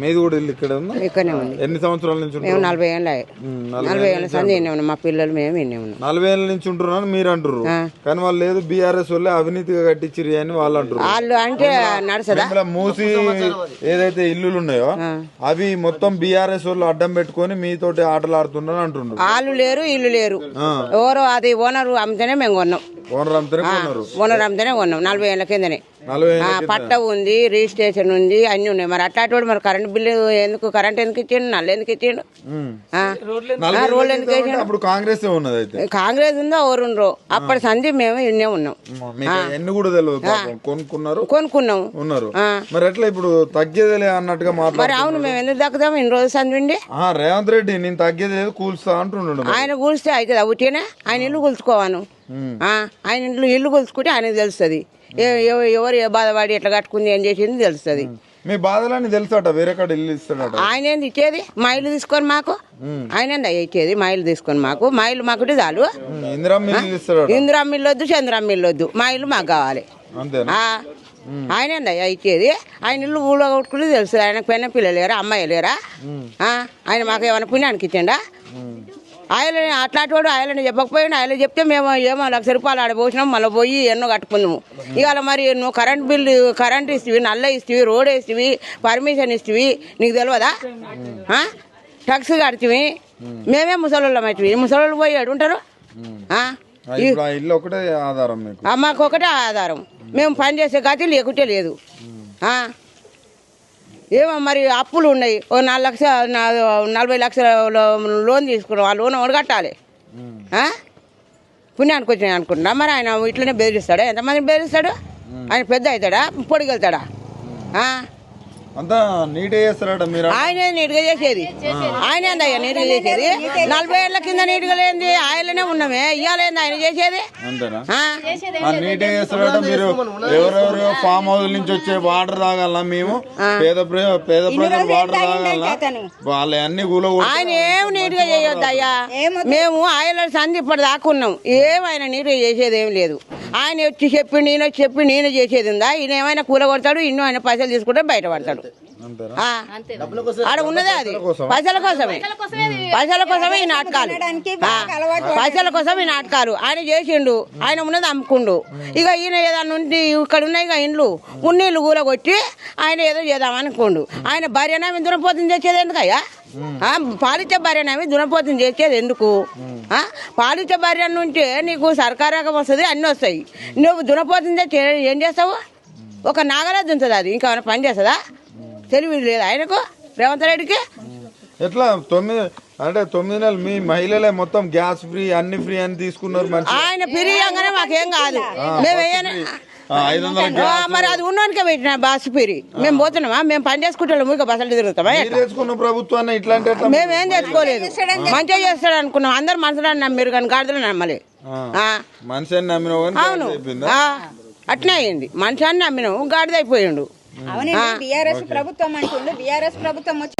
మీది కూడా ఇల్లు ఇక్కడ ఉందా? ఇక్కడనే ఉంది. ఎన్ని సంవత్సరాల నుంచి మేము 40 ఏళ్ళ 40 ఏళ్ళ సంది ఎన్నే ఉన్నాం. మా పిల్లలు మేము ఎన్నే ఉన్నాం. 40 ఏళ్ళ నుంచి ఉంటున్నాను మీరు అంటారు, కానీ వాళ్ళు లేదు బీఆర్ఎస్ వాళ్ళే అవినీతిగా కట్టించిరి అని వాళ్ళు అంటారు. వాళ్ళు అంటే నడుసదా? మూసి ఏదైతే ఇల్లులు ఉన్నాయో అవి మొత్తం బీఆర్ఎస్ వాళ్ళు అడ్డం పెట్టుకొని మీతోటి ఆటలు ఆడుతున్నారు అంటున్నారు. వాళ్ళు లేరు ఇల్లు లేరు. ఎవరో అది ఓనరు అమ్మితేనే మేము కొన్నాం. ఓనర్ అమ్మితేనే కొన్నాం 40 ఏళ్ళ కిందనే. పట్ట ఉంది, రిజిస్ట్రేషన్ ఉంది, అన్ని ఉన్నాయి. మరి అట్లాంటి మరి కరెంట్ బిల్లు ఎందుకు, కరెంట్ ఎందుకు ఇచ్చిండు, నల్ల ఎందుకు ఇచ్చిండు, రోడ్లు ఎందుకు వేసిండు? కాంగ్రెస్ ఉందో ఎవరుండ్రో అప్పటి సంధి మేము ఇన్నే ఉన్నాం. కొనుక్కున్నాం. మరి ఎట్లా ఇప్పుడు తగ్గేది అన్నట్టుగా మరి అవును మేము ఎందుకు తగ్గుతాం ఇన్ని రోజులు సంధి ఉండి? రేవంత్ రెడ్డి నేను తగ్గేది లేదు కూల్స్తా అంటున్నాడు. ఆయన కూల్స్తే అవుతుంది అవుతేనే ఆయన ఇల్లు కూల్చుకోవాను. ఆయన ఇల్లు కూల్చుకుంటే ఆయనకు తెలుస్తుంది ఎవరు ఏ బాధపడి ఎట్లా కట్టుకుంది ఏం చేసింది తెలుస్తుంది. మీ బాధలని తెలుసట వేరే కాడ ఇల్లు ఇస్తాడట. ఆయన ఏంది ఇచ్చేది? మా ఇల్లు తీసుకొని మాకు ఆయన ఇచ్చేది మా ఇల్లు తీసుకొని మాకు. మా ఇల్లు మాకు చాలు. ఇందిరమ్మ ఇల్లు వద్దు, చంద్రమ్మ ఇల్లు వద్దు, మా ఇల్లు మాకు కావాలి. ఆయన ఇచ్చేది. ఆయన ఇల్లు ఊళ్ళో కొట్టుకుంటే తెలుస్తుంది. ఆయనకు పెన్న పిల్లలు లేరా, అమ్మాయి లేరా? ఆయన మాకు ఏమైనా పుణ్యానికి ఇచ్చిండా? ఆయన అట్లాంటి వాడు ఆయనని చెప్పకపోయినా ఆయన చెప్తే మేము ఏమో ₹1,00,000 ఆడపోసినాం, మళ్ళీ పోయి ఎన్నో కట్టుకున్నాము. ఇవాళ మరి నువ్వు కరెంట్ ఇస్తవి, నల్ల ఇస్తవి, రోడ్ వేస్తవి, పర్మిషన్ ఇస్తవి, నీకు తెలియదా? ట్యాక్స్ కడుతుంది. మేమే ముసలోళ్ళం అవుతుంది. ముసలోళ్ళు పోయి ఉంటారు. మాకు ఒకటే ఆధారం. మేము పని చేసే గతి లేకుంటే లేదు. ఏమో మరి అప్పులు ఉన్నాయి. ఓ 40 లక్షల లోన్ తీసుకున్నాం. ఆ లోన్ ఎవరు కట్టాలి? పుణ్యానికి వచ్చినాయి అనుకుంటున్నా. మరి ఆయన ఇట్లనే బెదిరిస్తాడా? ఎంతమంది బెదిరిస్తాడు? ఆయన పెద్ద అవుతాడా, పొడిగెళ్తాడా? అంతా నీట్గా చేస్తారట మీరు. ఆయనే నీట్గా చేసేది. ఆయనే అందయ్యా నీట్గా చేసేది. 40 ఏళ్ళ కింద నీట్గా లేని ఆయననే ఉన్నామే. ఇయ్యాలేంది ఆయన చేసేది? నీట్గా చేస్తారట. మీరు ఎవరెవరు ఫామ్ హౌస్ నుంచి వచ్చే వాటర్ తాగాల, మేము పేద ప్రజలు వాటర్ తాగాల, వాళ్ళ అన్ని ఆయన ఏం నీట్గా చేయొద్దు అయ్యా. మేము ఆయన సంధి ఇప్పటి దాక్కున్నాం. ఏమైనా నీట్గా చేసేది ఏం లేదు. ఆయన వచ్చి చెప్పి నేను చేసేది ఉందా? ఈయన ఏమైనా కూల కొడతాడు, ఇన్నో ఆయన పైసలు తీసుకుంటే బయటపడతాడు. ఆడ ఉన్నదే అది పైసల కోసమే. ఈ నాటకాలు పైసల కోసం ఈ నాటకాలు. ఆయన చేసిండు, ఆయన ఉన్నది అమ్ముకుండు. ఇక ఈయన ఏదన్నా ఉండి ఇక్కడ ఉన్నాయి ఇండ్లు ఉన్నీళ్ళు కూల కొట్టి ఆయన ఏదో చేద్దామనుకోండు. ఆయన భార్యనేమి దునపోతం చేసేది ఎందుకయ్యా? పాలిచ్చే భార్యనేమి దునపోతం చేసేది ఎందుకు? పాలిచ్చే భార్య ఉంటే నీకు సర్కారం వస్తుంది, అన్నీ వస్తాయి. నువ్వు దునపోతం చేసి ఏం చేస్తావు? ఒక నాగలా దుంతుంది అది. ఇంకా పని చేస్తుందా? తెలివి లేదు ఆయనకు, రేవంత్ రెడ్డికి. ఎట్లా 9 నెలలు మీ మహిళలే మొత్తం గ్యాస్ ఫ్రీ అన్ని ఫ్రీ అని తీసుకున్నారు. ఆయన ఫ్రీ అనగానే మాకేం కాదు. మేము మరి అది ఉన్నోనికే పెట్టిన బస్సు ఫ్రీ. మేము పోతున్నామా? మేము పని చేసుకుంటాము, ఇక బస్సులు తిరుగుతామా? ప్రభుత్వాన్ని ఇట్లాంటి మేమేం తెచ్చుకోలేదు. మంచిగా చేస్తాడు అనుకున్నాం. అందరు మనుషులను నమ్మారు కానీ గాడిదలు నమ్మలే. అవును, అట్నే అయింది. మనిషిని నమ్మినాము, గాడిదైపోయిండు. అవునండి. బీఆర్ఎస్ ప్రభుత్వం అంటుండు. బీఆర్ఎస్ ప్రభుత్వం వచ్చి